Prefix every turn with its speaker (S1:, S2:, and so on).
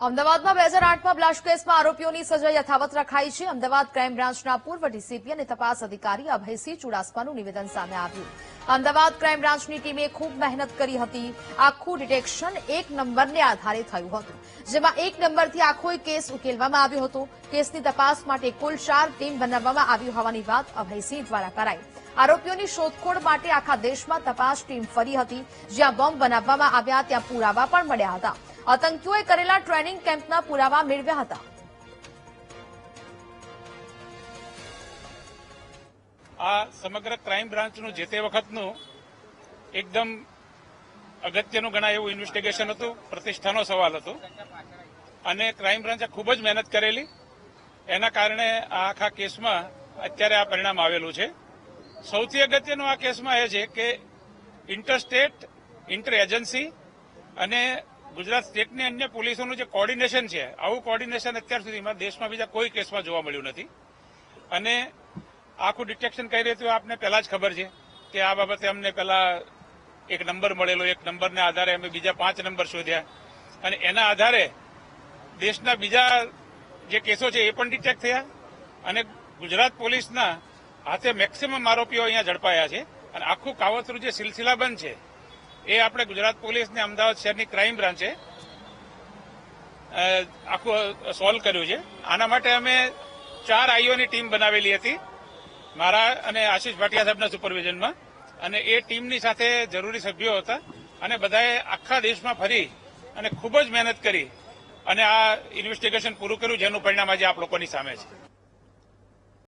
S1: અમદાવાદમાં 2008માં બ્લાસ્ટ કેસમાં આરોપીઓની સજા યથાવત રખાઈ છે। અમદાવાદ ક્રાઇમ બ્રાન્ચના પૂર્વ ડીસીપી અને તપાસ અધિકારી અભયસિંહ ચુડાસમાનું નિવેદન સામે આવ્યું। અમદાવાદ ક્રાઇમ બ્રાન્ચની ટીમે ખૂબ મહેનત કરી હતી। આખું ડિટેક્શન એક નંબરને આધારે થયું હતું, જેમાં એક નંબરથી આખો કેસ ઉકેલવામાં આવ્યો હતો। કેસની તપાસ માટે કુલ 4 ટીમ બનાવવામાં આવી હોવાની વાત અભયસિંહ દ્વારા કરાઈ। આરોપીઓની શોધખોળ માટે આખા દેશમાં તપાસ ટીમ ફરી હતી। જ્યાં બોમ્બ બનાવવામાં આવ્યા ત્યાં પુરાવા પણ મળ્યા હતા। આતંકીઓએ કરેલા ટ્રેનિંગ કેમ્પના પુરાવા મેળવ્યા હતા।
S2: આ સમગ્ર ક્રાઇમ બ્રાન્ચનું જે તે વખતનું એકદમ અગત્યનું ગણાય એવું ઇન્વેસ્ટિગેશન હતું, પ્રતિષ્ઠાનો સવાલ હતો અને ક્રાઇમ બ્રાન્ચે ખૂબ જ મહેનત કરેલી। એના કારણે આ આખા કેસમાં અત્યારે આ પરિણામ આવેલું છે। સૌથી અગત્યનું આ કેસમાં એ છે કે ઇન્ટરસ્ટેટ, ઇન્ટર એજન્સી અને ગુજરાત સ્ટેટની અન્ય પોલીસોનું જે કોર્ડિનેશન છે, આવું કોર્ડિનેશન અત્યાર સુધીમાં દેશમાં બીજા કોઈ કેસમાં જોવા મળ્યું નથી। અને આખું ડિટેક્શન કઈ રીતે આપને પહેલા જ ખબર છે કે આ બાબતે અમને પહેલા એક નંબર મળેલો, એક નંબરના આધારે અમે બીજા 5 નંબર શોધ્યા અને એના આધારે દેશના બીજા જે કેસો છે એ પણ ડિટેક્ટ થયા અને ગુજરાત પોલીસના હાથે મેક્સિમમ આરોપીઓ અહીંયા ઝડપાયા છે અને આખું કાવતરું જે સિલસિલાબંધ છે એ આપણે ગુજરાત પોલીસને અમદાવાદ શહેરની ક્રાઇમ બ્રાન્ચે આખું સોલ્વ કર્યું છે। આના માટે અમે 4 આઈઓની ટીમ બનાવેલી હતી, મારા અને આશીષ ભાટિયા સાહેબના સુપરવિઝનમાં, અને એ ટીમની સાથે જરૂરી સભ્યો હતા અને બધાએ આખા દેશમાં ફરી અને ખૂબ જ મહેનત કરી અને આ ઇન્વેસ્ટિગેશન પૂરું કર્યું, જેનું પરિણામ આજે આપ લોકોની સામે છે।